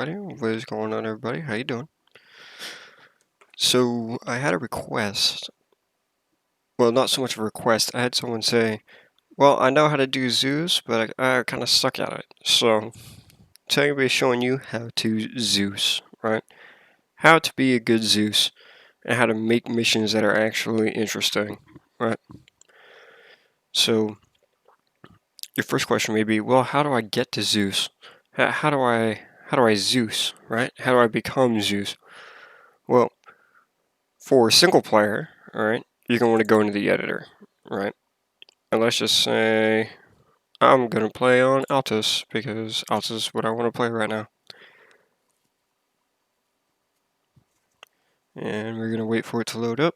Alrighty, what is going on, everybody? How you doing? So I had a request. Well, not so much a request. I had someone say, "Well, I know how to do Zeus, but I kind of suck at it." So today I'm going to be showing you how to Zeus, right? How to be a good Zeus, and how to make missions that are actually interesting, right? So your first question may be, "Well, how do I get to Zeus? How do I Zeus, right? How do I become Zeus?" Well, for single player, all right, you're going to want to go into the editor, right? And let's just say I'm going to play on Altus because Altus is what I want to play right now. And we're going to wait for it to load up.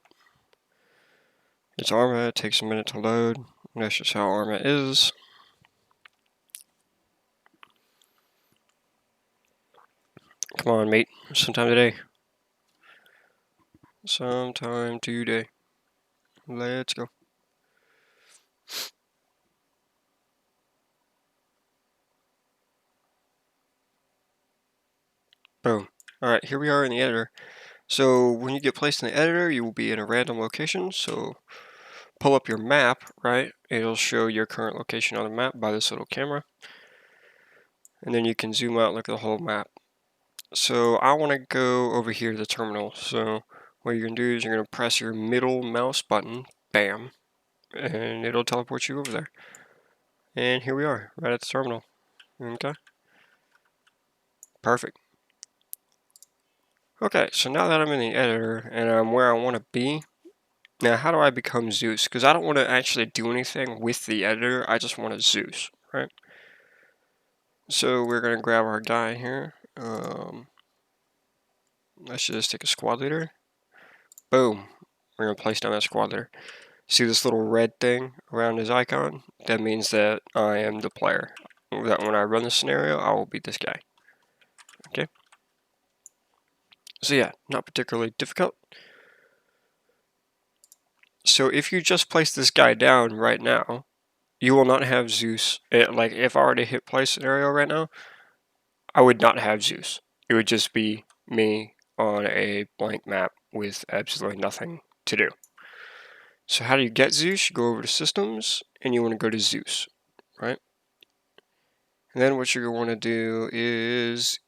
It's Arma, it takes a minute to load. That's just how Arma is. Come on, mate. Sometime today. Sometime today. Let's go. Boom. Alright, here we are in the editor. So when you get placed in the editor, you will be in a random location. So pull up your map, right? It'll show your current location on the map by this little camera. And then you can zoom out and look at the whole map. So I want to go over here to the terminal. So what you're going to do is you're going to press your middle mouse button, bam, and it'll teleport you over there. And here we are, right at the terminal. Okay. Perfect. Okay, so now that I'm in the editor and I'm where I want to be, now how do I become Zeus? Because I don't want to actually do anything with the editor, I just want to Zeus, right? So we're going to grab our guy here. Let's just take a squad leader. Boom. We're going to place down that squad leader. See this little red thing around his icon? That means that I am the player. That when I run the scenario, I will be this guy. Okay? So yeah, not particularly difficult. So if you just place this guy down right now, you will not have Zeus. Like, if I were to hit play scenario right now, I would not have Zeus. It would just be me on a blank map with absolutely nothing to do. So how do you get Zeus? You go over to Systems, and you want to go to Zeus, right? And then what you're going to want to do is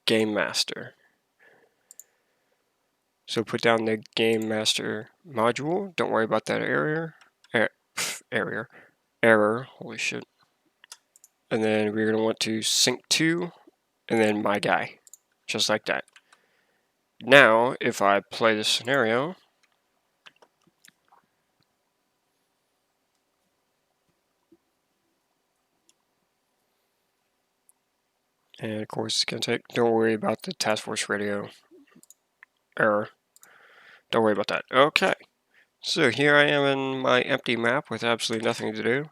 Game Master. So put down the Game Master module. Don't worry about that error. Holy shit. And then we're going to want to sync to, and then my guy. Just like that. Now, if I play this scenario, and of course it's going to take, don't worry about the Task Force Radio error. Don't worry about that. Okay. So here I am in my empty map with absolutely nothing to do.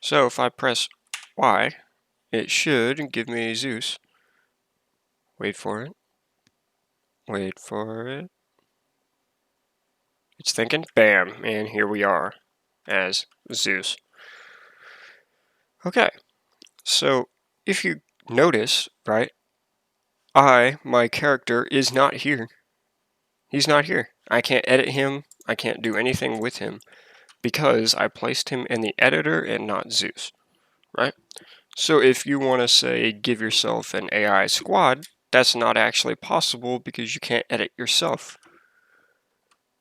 So if I press Y, it should give me Zeus. Wait for it. Wait for it. It's thinking, bam, and here we are as Zeus. Okay, so if you notice, right, my character is not here. He's not here. I can't edit him. I can't do anything with him because I placed him in the editor and not Zeus, right? So if you want to say give yourself an AI squad, that's not actually possible because you can't edit yourself.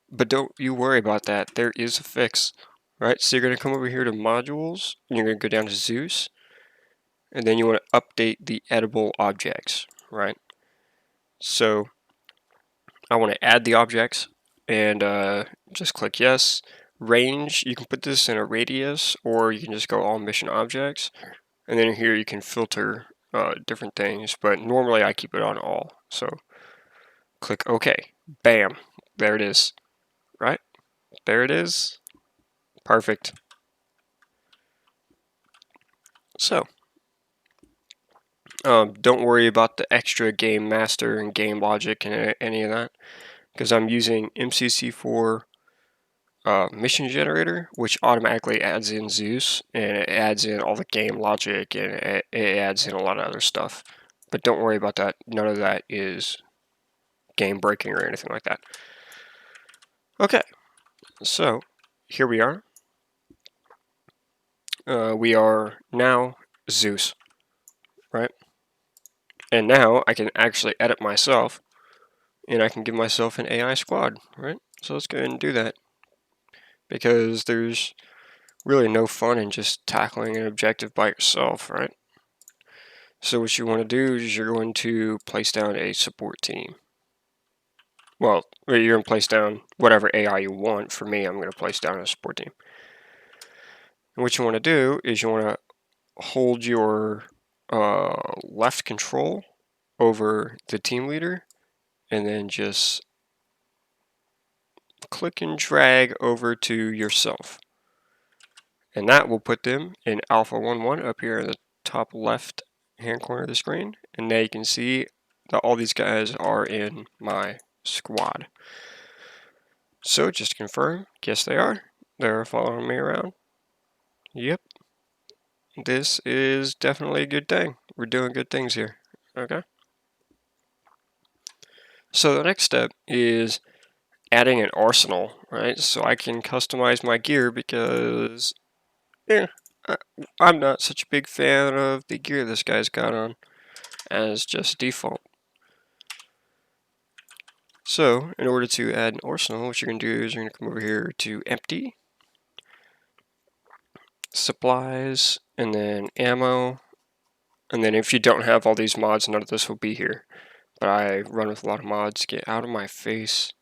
But don't you worry about that. There is a fix, right? So you're going to come over here to modules, and you're going to go down to Zeus, and then you want to update the edible objects, right? So I want to add the objects, and just click yes. Range, you can put this in a radius, or you can just go all mission objects, and then here you can filter different things, but normally I keep it on all. So click OK. Bam. There it is. Right? There it is. Perfect. So, don't worry about the extra game master and game logic and any of that, because I'm using MCC4 mission generator, which automatically adds in Zeus, and it adds in all the game logic, and it adds in a lot of other stuff But don't worry about that. None of that is game breaking or anything like that. Okay, so here we are. We are now Zeus, right? And now I can actually edit myself, and I can give myself an AI squad, right? So let's go ahead and do that, because there's really no fun in just tackling an objective by yourself, right? So what you want to do is you're going to place down a support team. Well, you're going to place down whatever AI you want. For me, I'm going to place down a support team. And what you want to do is you want to hold your left control over the team leader, and then just click and drag over to yourself. And that will put them in Alpha 1-1 up here in the top left hand corner of the screen. And now you can see that all these guys are in my squad. So just to confirm, yes they are. They're following me around. Yep. This is definitely a good thing. We're doing good things here. Okay. So the next step is adding an arsenal, right? So I can customize my gear, because I'm not such a big fan of the gear this guy's got on as just default. So in order to add an arsenal, what you're going to do is you're going to come over here to empty, supplies, and then ammo. And then if you don't have all these mods, none of this will be here. But I run with a lot of mods. Get out of my face.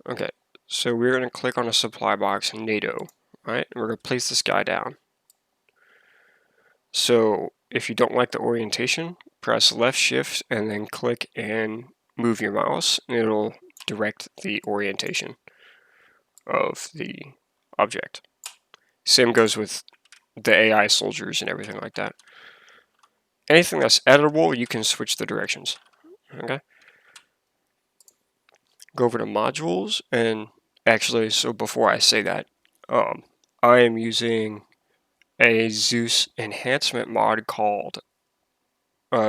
Okay, so we're going to click on a supply box in NATO, right? And we're going to place this guy down. So if you don't like the orientation, press left shift and then click and move your mouse, and it'll direct the orientation of the object. Same goes with the AI soldiers and everything like that. Anything that's editable, you can switch the directions. Okay. Go over to modules, and actually, so before I say that, I am using a Zeus enhancement mod called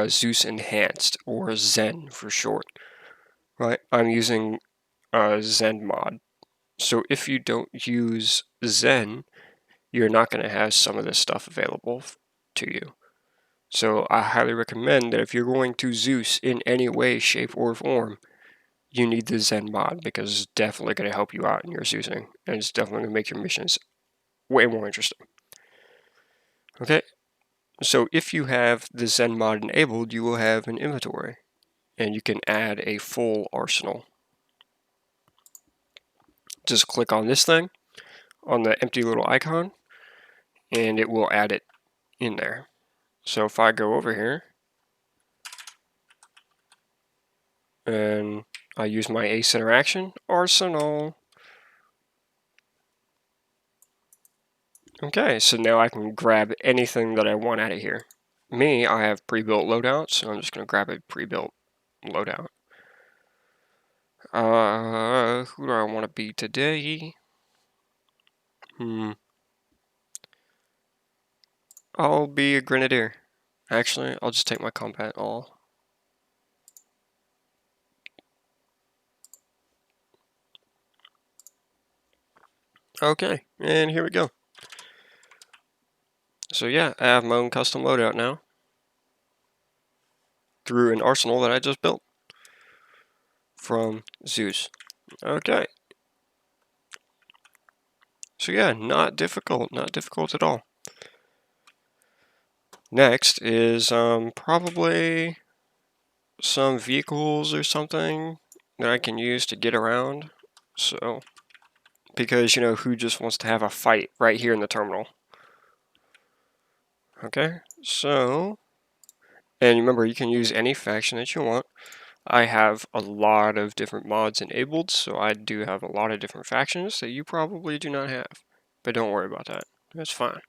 Zeus Enhanced, or ZEN for short. Right, I'm using a ZEN mod. So if you don't use ZEN, you're not going to have some of this stuff available to you. So I highly recommend that if you're going to Zeus in any way, shape, or form, you need the ZEN mod, because it's definitely going to help you out in your Zeusing, and it's definitely going to make your missions way more interesting. Okay, so if you have the ZEN mod enabled, you will have an inventory, and you can add a full arsenal. Just click on this thing, on the empty little icon, and it will add it in there. So if I go over here, and I use my ace interaction, arsenal. Okay, so now I can grab anything that I want out of here. Me, I have pre-built loadouts, so I'm just going to grab a pre-built loadout. Who do I want to be today? I'll be a grenadier. Actually, I'll just take my combat all. Okay, and here we go. So yeah, I have my own custom loadout now, through an arsenal that I just built from Zeus. Okay. So yeah, not difficult at all. Next is probably some vehicles or something that I can use to get around. So, because, you know, who just wants to have a fight right here in the terminal? Okay, so, and remember, you can use any faction that you want. I have a lot of different mods enabled, so I do have a lot of different factions that you probably do not have. But don't worry about that. That's fine.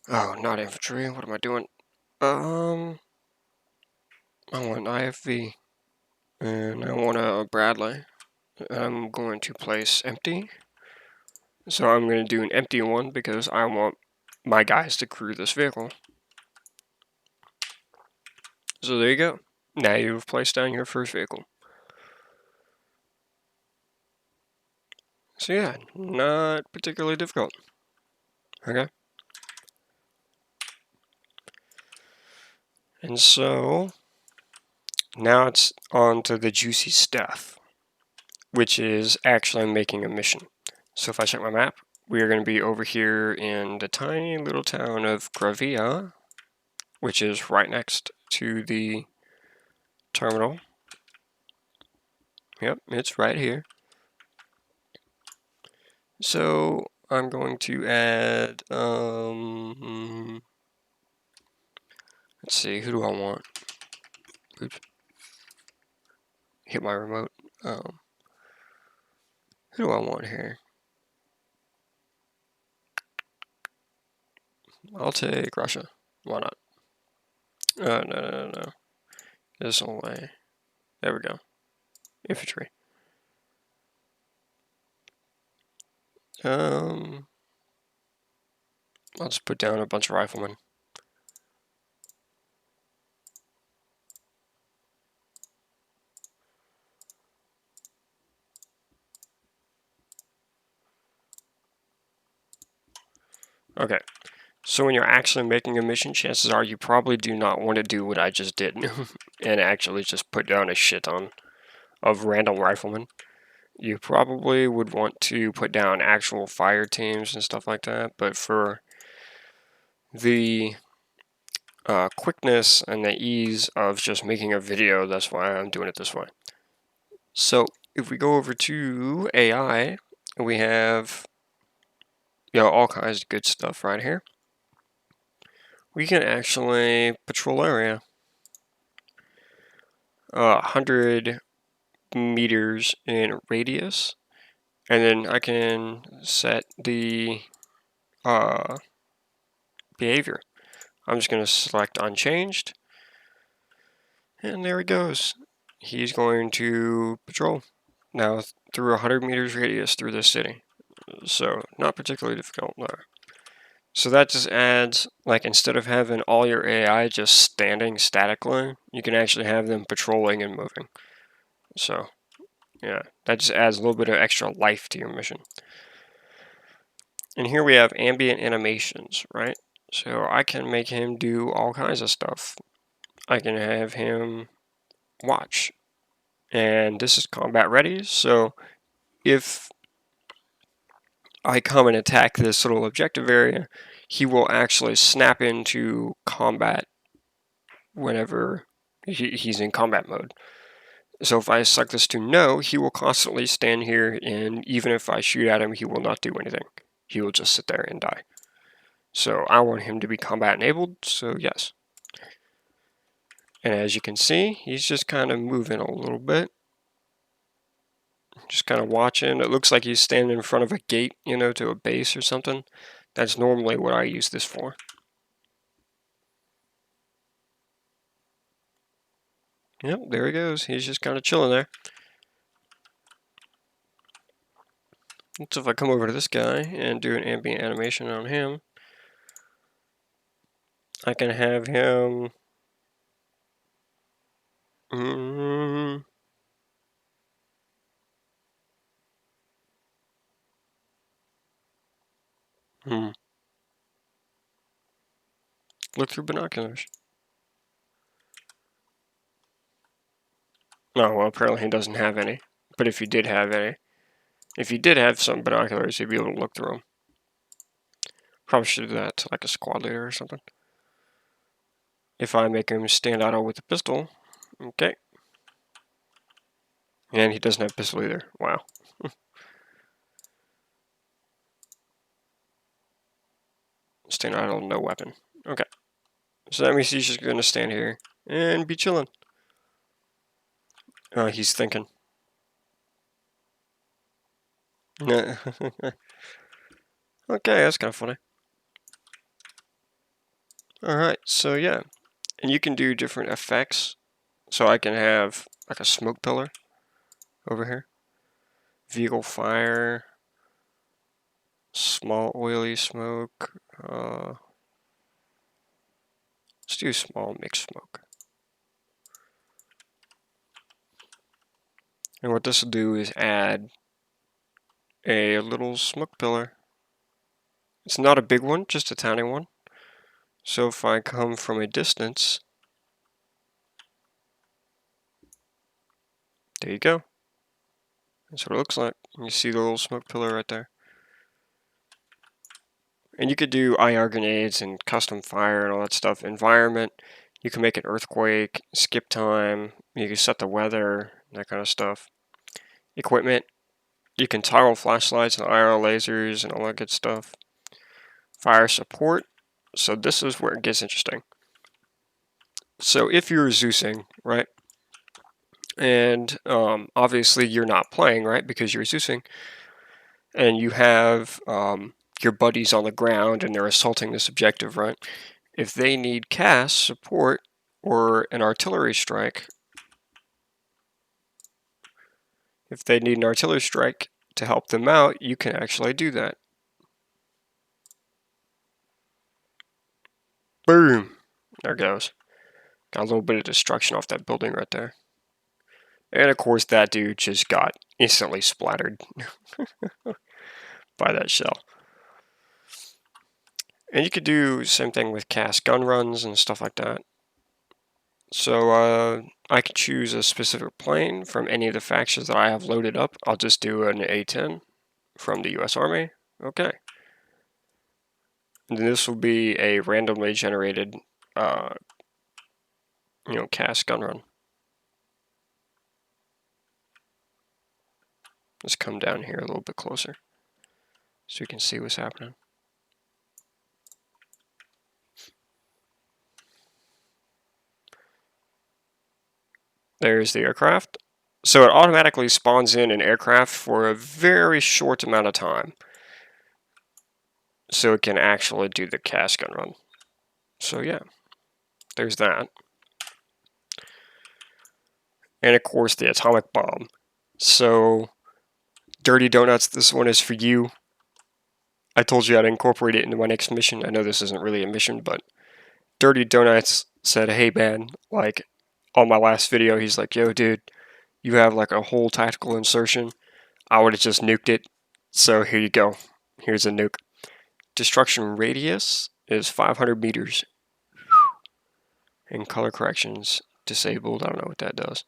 Oh, not infantry. What am I doing? I want an IFV. And I want a Bradley. I'm going to place empty. So I'm going to do an empty one, because I want my guys to crew this vehicle. So there you go. Now you've placed down your first vehicle. So yeah, not particularly difficult. Okay. And so now it's on to the juicy stuff, which is actually making a mission. So if I check my map, we are going to be over here in the tiny little town of Gravia, which is right next to the terminal. Yep, it's right here. So I'm going to add, let's see, who do I want? Oops. Hit my remote. Who do I want here? I'll take Russia. Why not? No. This way. There we go. Infantry. I'll just put down a bunch of riflemen. Okay. So when you're actually making a mission, chances are you probably do not want to do what I just did and actually just put down a shit ton of random riflemen. You probably would want to put down actual fire teams and stuff like that, but for the quickness and the ease of just making a video, that's why I'm doing it this way. So if we go over to AI, we have all kinds of good stuff right here. We can actually patrol area 100 meters in radius, and then I can set the behavior. I'm just going to select unchanged, and there he goes. He's going to patrol now through 100 meters radius through this city. So not particularly difficult there. So that just adds, like, instead of having all your AI just standing statically, you can actually have them patrolling and moving. So yeah, that just adds a little bit of extra life to your mission. And here we have ambient animations, right? So I can make him do all kinds of stuff. I can have him watch. And this is combat ready, so if I come and attack this little objective area, he will actually snap into combat whenever he's in combat mode. So if I select this to no, he will constantly stand here, and even if I shoot at him, he will not do anything. He will just sit there and die. So I want him to be combat enabled, so yes. And as you can see, he's just kind of moving a little bit. Just kind of watching. It looks like he's standing in front of a gate, to a base or something. That's normally what I use this for. Yep, there he goes. He's just kind of chilling there. So if I come over to this guy and do an ambient animation on him, I can have him... Look through binoculars. Oh, well, apparently he doesn't have any. But if he did have any, if he did have some binoculars, he'd be able to look through them. Probably should do that to like a squad leader or something. If I make him stand auto with a pistol, okay. And he doesn't have pistol either. Wow. Stand idle, no weapon. Okay. So that means he's just going to stand here and be chilling. He's thinking. Okay, that's kind of funny. Alright, so yeah. And you can do different effects. So I can have like a smoke pillar over here. Vehicle fire. Small oily smoke. Let's do small mixed smoke. And what this will do is add a little smoke pillar. It's not a big one, just a tiny one. So if I come from a distance, there you go. That's what it looks like. You see the little smoke pillar right there. And you could do IR grenades and custom fire and all that stuff. Environment, you can make an earthquake, skip time, you can set the weather, that kind of stuff. Equipment, you can toggle flashlights and IR lasers and all that good stuff. Fire support, so this is where it gets interesting. So if you're Zeusing, right, and obviously you're not playing, right, because you're Zeusing, and you have your buddies on the ground and they're assaulting this objective, right? If they need CAS support or an artillery strike, to help them out, you can actually do that. Boom! There goes. Got a little bit of destruction off that building right there. And of course that dude just got instantly splattered by that shell. And you could do the same thing with CAS gun runs and stuff like that. So I could choose a specific plane from any of the factions that I have loaded up. I'll just do an A-10 from the US Army. Okay. And this will be a randomly generated, CAS gun run. Let's come down here a little bit closer so you can see what's happening. There's the aircraft. So it automatically spawns in an aircraft for a very short amount of time, so it can actually do the CAS gun run. So yeah, there's that. And of course the atomic bomb. So Dirty Donuts, this one is for you. I told you I'd incorporate it into my next mission. I know this isn't really a mission, but Dirty Donuts said, hey man, like on my last video, he's like, yo dude, you have like a whole tactical insertion. I would have just nuked it. So here you go. Here's a nuke. Destruction radius is 500 meters. And color corrections disabled. I don't know what that does.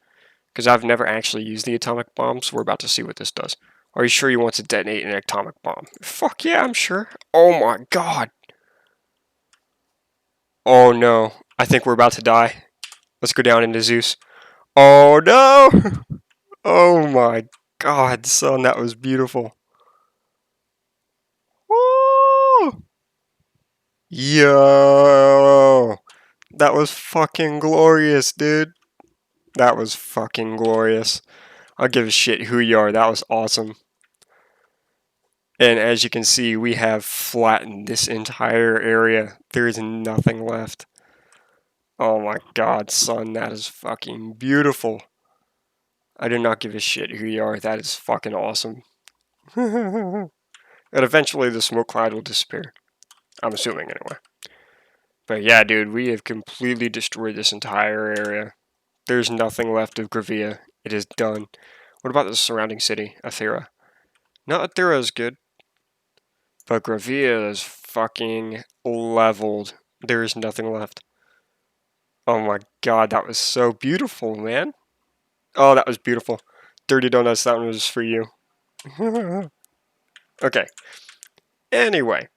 Because I've never actually used the atomic bomb, so we're about to see what this does. Are you sure you want to detonate an atomic bomb? Fuck yeah, I'm sure. Oh my god. Oh no. I think we're about to die. Let's go down into Zeus. Oh no! Oh my god, son, that was beautiful. Woo! Yo! That was fucking glorious, dude. That was fucking glorious. I'll give a shit who you are. That was awesome. And as you can see, we have flattened this entire area. There's nothing left. Oh my god, son, that is fucking beautiful. I do not give a shit who you are. That is fucking awesome. And eventually the smoke cloud will disappear. I'm assuming anyway. But yeah, dude, we have completely destroyed this entire area. There's nothing left of Gravia. It is done. What about the surrounding city, Athera? No, Athera is good. But Gravia is fucking leveled. There is nothing left. Oh my god, that was so beautiful, man. Oh, that was beautiful. Dirty Donuts, that one was for you. Okay. Anyway,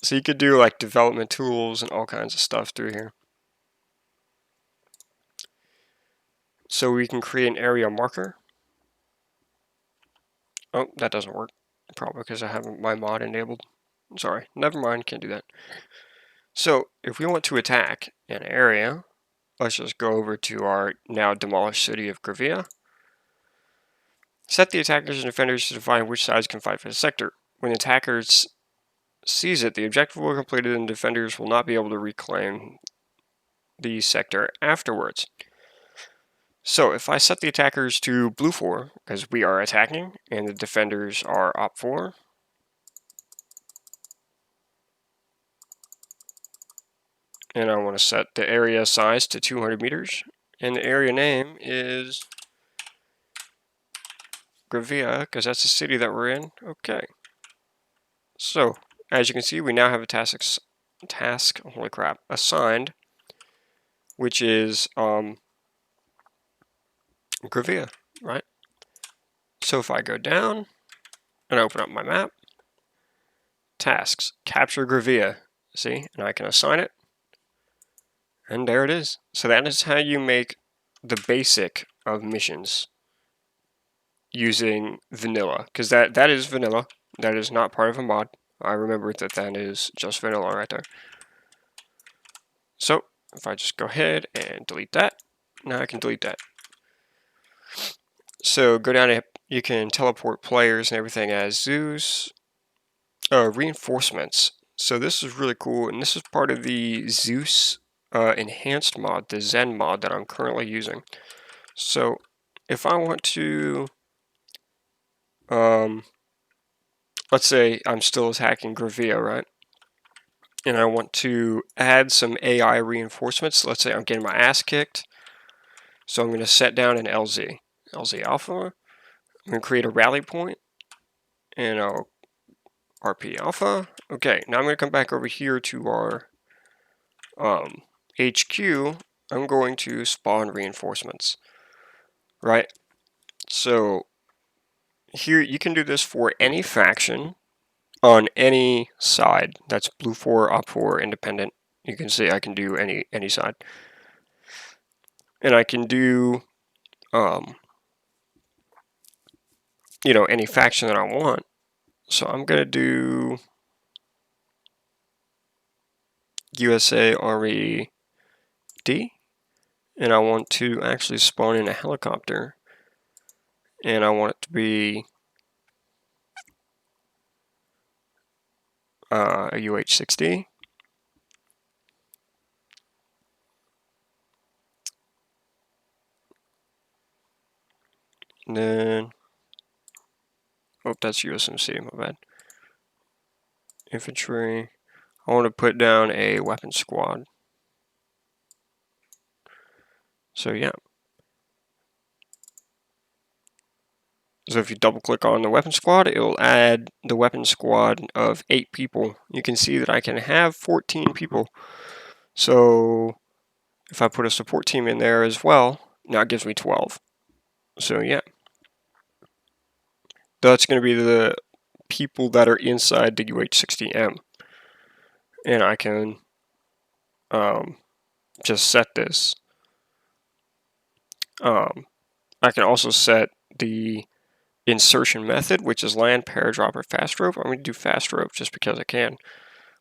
so you could do like development tools and all kinds of stuff through here. So we can create an area marker. Oh, that doesn't work. Probably because I haven't my mod enabled. Sorry, never mind, can't do that. So if we want to attack an area, let's just go over to our now demolished city of Gravia. Set the attackers and defenders to define which sides can fight for the sector. When the attackers seize it, the objective will be completed and defenders will not be able to reclaim the sector afterwards. So if I set the attackers to blue 4, because we are attacking, and the defenders are op 4, and I want to set the area size to 200 meters, and the area name is Gravia, because that's the city that we're in. Okay. So, as you can see, we now have a task, holy crap, assigned, which is Gravia, right? So if I go down and open up my map, tasks, capture Gravia, see, and I can assign it, and there it is. So that is how you make the basic of missions using vanilla, because that is vanilla. That is not part of a mod. I remember that is just vanilla right there. So if I just go ahead and delete that, now I can delete that. So go down to, you can teleport players and everything as Zeus. Reinforcements. So this is really cool, and this is part of the Zeus enhanced mod, the ZEN mod that I'm currently using. So if I want to, let's say I'm still attacking Gravia, right? And I want to add some AI reinforcements. Let's say I'm getting my ass kicked. So I'm going to set down an LZ alpha. I'm going to create a rally point, and I'll RP alpha. Okay, now I'm going to come back over here to our HQ. I'm going to spawn reinforcements, right? So here you can do this for any faction on any side. That's blue 4, op 4, independent. You can see I can do any side, and I can do you know, any faction that I want. So I'm gonna do USA RED, and I want to actually spawn in a helicopter, and I want it to be a UH-60. And then, oh, that's USMC, my bad. Infantry. I want to put down a weapon squad. So yeah. So if you double click on the weapon squad, it will add the weapon squad of 8 people. You can see that I can have 14 people. So if I put a support team in there as well, now it gives me 12. So yeah. That's going to be the people that are inside the UH-60M. And I can just set this. I can also set the insertion method, which is land, paradrop, or fast rope. I'm going to do fast rope just because I can.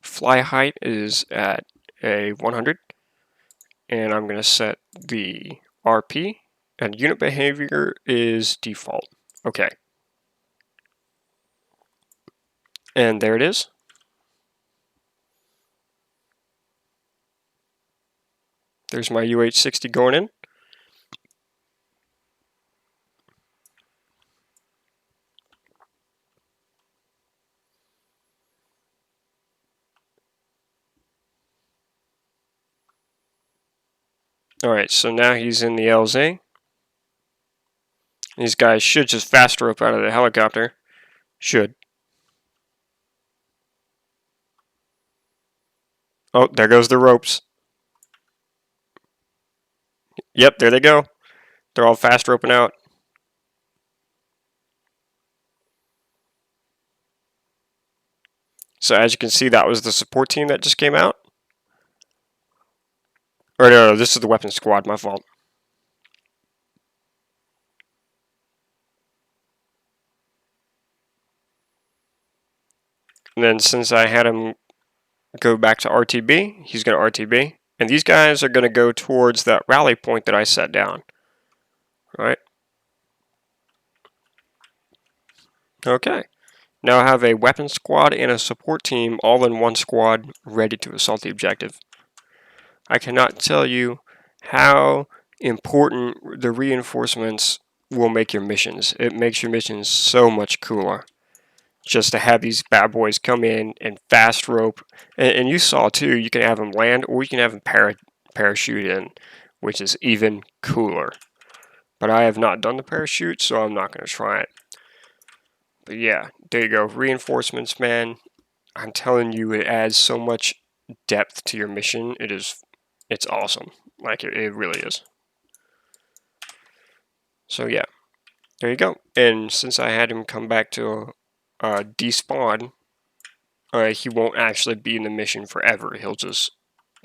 Fly height is at a 100, and I'm going to set the RP, and unit behavior is default. Okay. And there it is. There's my UH-60 going in. Alright, so now he's in the LZ. These guys should just fast rope out of the helicopter. Should. Oh, there goes the ropes. Yep, there they go. They're all fast roping out. So as you can see, that was the support team that just came out. Or no, this is the weapons squad, my fault. And then since I had him go back to RTB, he's going to RTB. And these guys are going to go towards that rally point that I set down. Right? Okay. Now I have a weapons squad and a support team all in one squad ready to assault the objective. I cannot tell you how important the reinforcements will make your missions. It makes your missions so much cooler. Just to have these bad boys come in and fast rope. And you saw too, you can have them land or you can have them parachute in, which is even cooler. But I have not done the parachute, so I'm not going to try it. But yeah, there you go. Reinforcements, man. I'm telling you, it adds so much depth to your mission. It's awesome. Like, it really is. So yeah, there you go. And since I had him come back to despawn, he won't actually be in the mission forever. He'll just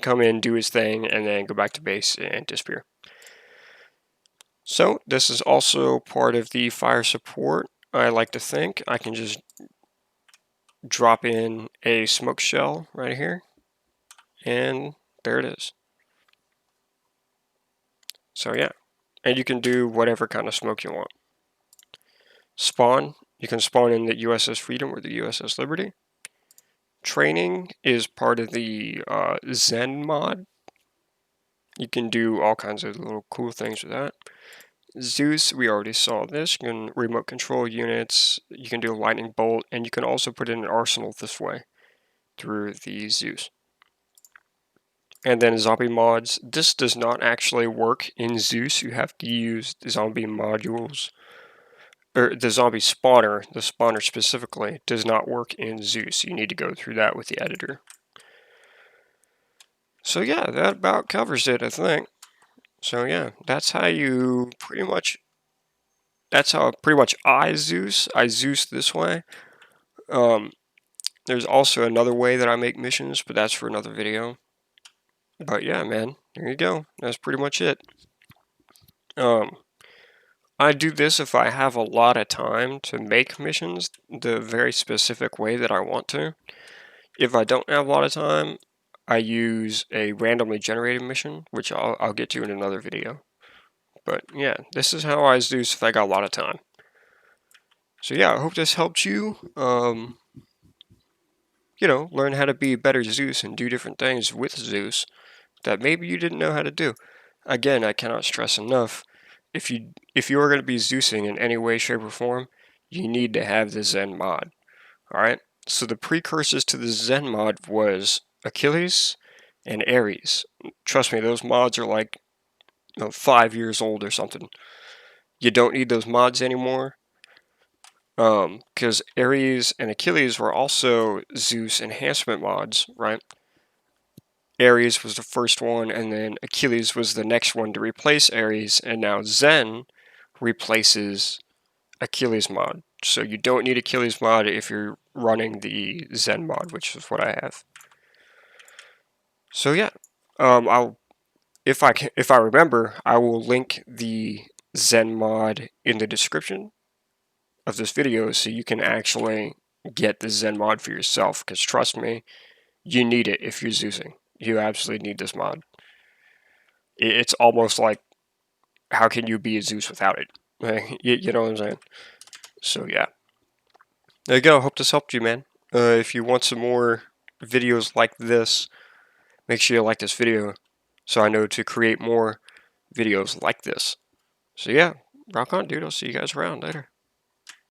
come in, do his thing, and then go back to base and disappear. So this is also part of the fire support. I like to think I can just drop in a smoke shell right here, and there it is. So yeah, and you can do whatever kind of smoke you want. Spawn, you can spawn in the USS Freedom or the USS Liberty. Training is part of the ZEN mod. You can do all kinds of little cool things with that. Zeus, we already saw this. You can remote control units, you can do a lightning bolt, and you can also put in an arsenal this way through the Zeus. And then zombie mods. This does not actually work in Zeus. You have to use the zombie modules. Or the zombie spawner, the spawner specifically, does not work in Zeus. You need to go through that with the editor. So yeah, that about covers it, I think. So yeah, that's how pretty much I Zeus. I Zeus this way. There's also another way that I make missions, but that's for another video. But yeah, man, there you go. That's pretty much it. I do this if I have a lot of time to make missions the very specific way that I want to. If I don't have a lot of time, I use a randomly generated mission, which I'll get to in another video. But yeah, this is how I Zeus if I got a lot of time. So yeah, I hope this helped you, learn how to be a better Zeus and do different things with Zeus that maybe you didn't know how to do. Again, I cannot stress enough, if you are going to be Zeusing in any way, shape, or form, you need to have the ZEN mod. Alright? So the precursors to the ZEN mod was Achilles and Ares. Trust me, those mods are like 5 years old or something. You don't need those mods anymore. Because Ares and Achilles were also Zeus enhancement mods, right? Ares was the first one, and then Achilles was the next one to replace Ares, and now ZEN replaces Achilles mod. So you don't need Achilles mod if you're running the ZEN mod, which is what I have. So yeah, if I remember, I will link the ZEN mod in the description of this video so you can actually get the ZEN mod for yourself, because trust me, you need it if you're Zeusing. You absolutely need this mod. It's almost like, how can you be a Zeus without it? You know what I'm saying? So yeah. There you go. Hope this helped you, man. If you want some more videos like this, make sure you like this video so I know to create more videos like this. So yeah, rock on, dude. I'll see you guys around later.